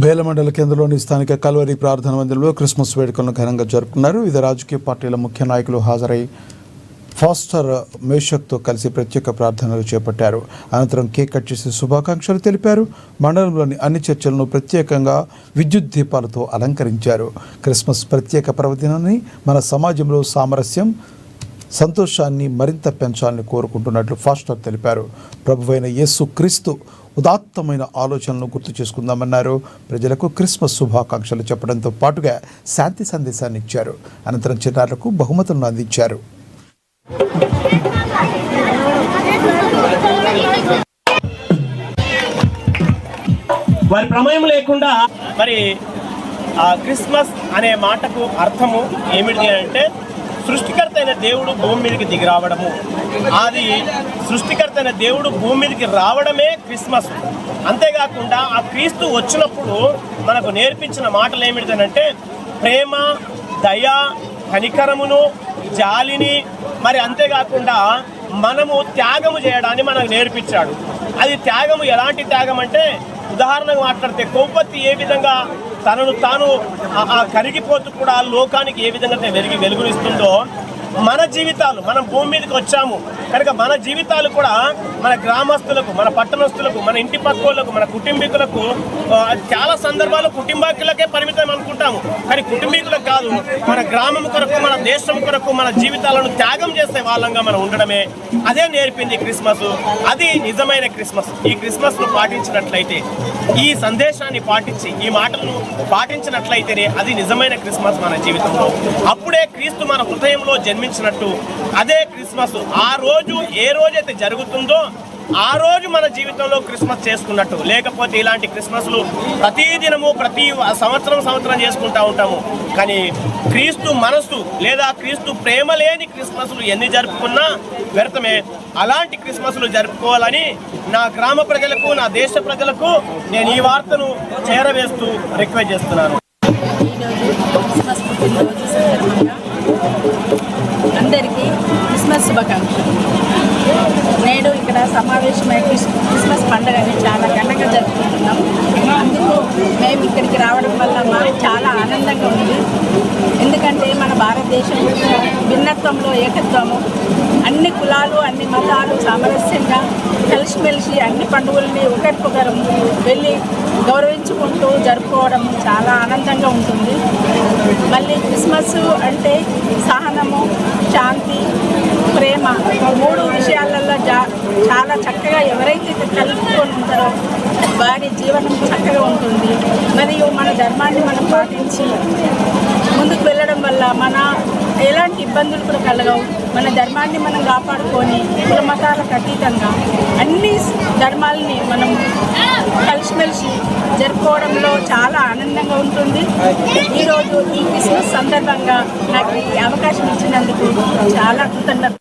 బేల మండల కేంద్రంలోని స్థానిక కల్వరి ప్రార్థన మందిరంలో క్రిస్మస్ వేడుకలను ఘనంగా జరుపుకున్నారు. వివిధ రాజకీయ పార్టీల ముఖ్య నాయకులు హాజరై ఫాస్టర్ మేషక్తో కలిసి ప్రత్యేక ప్రార్థనలు చేపట్టారు. అనంతరం కేక్ కట్ చేసి శుభాకాంక్షలు తెలిపారు. మండలంలోని అన్ని చర్చలను ప్రత్యేకంగా విద్యుత్ దీపాలతో అలంకరించారు. క్రిస్మస్ ప్రత్యేక పర్వదినాన్ని మన సమాజంలో సామరస్యం, సంతోషాన్ని మరింత పెంచాలని కోరుకుంటున్నట్లు ఫాస్టర్ తెలిపారు. ప్రభువైన యేసు క్రీస్తు ఉదాత్తమైన ఆలోచనలను గుర్తు చేసుకుందామన్నారు. ప్రజలకు క్రిస్మస్ శుభాకాంక్షలు చెప్పడంతో పాటుగా శాంతి సందేశాన్ని ఇచ్చారు. అనంతరం చిన్నారులకు బహుమతులను అందించారు. వారి ప్రమేయం లేకుండా మరి ఆ క్రిస్మస్ అనే మాటకు అర్థము ఏమిటి అంటే సృష్టికర్త అయిన దేవుడు భూమి మీదకి దిగి రావడము. అది సృష్టికర్త అయిన దేవుడు భూమి మీదకి రావడమే క్రిస్మస్. అంతేకాకుండా ఆ క్రీస్తు వచ్చినప్పుడు మనకు నేర్పించిన మాటలు ఏమిటంటే ప్రేమ, దయ, కనికరమును, జాలిని, మరి అంతేకాకుండా మనము త్యాగము చేయడాన్ని మనకు నేర్పించాడు. అది త్యాగము ఎలాంటి త్యాగం అంటే, ఉదాహరణకు మాట్లాడితే కొవ్వొత్తి ఏ విధంగా తనను తాను కరిగిపోతూ కూడా లోకానికి ఏ విధంగా వెలుగునిస్తుందో, మన జీవితాలు, మనం భూమి మీదకి వచ్చాము కనుక మన జీవితాలు కూడా మన గ్రామస్తులకు, మన పట్టణస్తులకు, మన ఇంటి పక్కోళ్ళకు, మన కుటుంబీకులకు, చాలా సందర్భాలు కుటుంబీకులకే పరిమితం అనుకుంటాము, కానీ కుటుంబీకులకు కాదు, మన గ్రామం కొరకు, మన దేశం కొరకు మన జీవితాలను త్యాగం చేసే వాళ్ళంగా మనం ఉండడమే అదే నేర్పింది క్రిస్మస్. అది నిజమైన క్రిస్మస్. ఈ క్రిస్మస్ను పాటించినట్లయితే, ఈ సందేశాన్ని పాటించి, ఈ మాటలను పాటించినట్లయితేనే అది నిజమైన క్రిస్మస్ మన జీవితంలో. అప్పుడే క్రీస్తు మన హృదయంలో జన్మించినట్టు. అదే క్రిస్మస్. ఆ రోజు ఏ రోజైతే జరుగుతుందో ఆ రోజు మన జీవితంలో క్రిస్మస్ చేసుకున్నట్టు. లేకపోతే ఇలాంటి క్రిస్మస్లు ప్రతిదినము ప్రతి సంవత్సరం చేసుకుంటూ ఉంటాము. కానీ క్రీస్తు మనసు లేదా క్రీస్తు ప్రేమ లేని క్రిస్మస్లు ఎన్ని జరుపుకున్నా వ్యర్థమే. అలాంటి క్రిస్మస్లు జరుపుకోవాలని నా గ్రామ ప్రజలకు, నా దేశ ప్రజలకు నేను ఈ వార్తను చేరవేస్తూ రిక్వెస్ట్ చేస్తున్నాను. అందరికీ క్రిస్మస్ శుభాకాంక్షలు. నేడు ఇక్కడ సమావేశమై క్రిస్మస్ పండుగని చాలా ఘనంగా జరుపుకుంటున్నాం. అందుకు మేము ఇక్కడికి రావడం వల్ల మాకు చాలా ఆనందంగా ఉంది. ఎందుకంటే మన భారతదేశం భిన్నత్వంలో ఏకత్వము, అన్ని కులాలు, అన్ని మతాలు సామరస్యంగా కలిసిమెలిసి అన్ని పండుగల్ని ఒకరికొకరు వెళ్ళి గౌరవించుకుంటూ జరుపుకోవడం చాలా ఆనందంగా ఉంటుంది. మళ్ళీ క్రిస్మస్ అంటే సహనము, శాంతి, ప్రేమ, మూడు విషయాలలో చాలా చక్కగా ఎవరైతే కలుపుకొని ఉంటారో వారి జీవనం చక్కగా ఉంటుంది. మరియు మన ధర్మాన్ని మనం పాటించి ముందుకు వెళ్ళడం వల్ల మన ఎలాంటి ఇబ్బందులు కూడా కలగవు. మన ధర్మాన్ని మనం కాపాడుకొని కుల మతాలకు అతీతంగా అన్ని ధర్మాలని మనం కలిసిమెలిసి జరుపుకోవడంలో చాలా ఆనందంగా ఉంటుంది. ఈరోజు ఈ క్రిస్మస్ సందర్భంగా నాకు ఈ అవకాశం ఇచ్చినందుకు చాలా కృతజ్ఞత.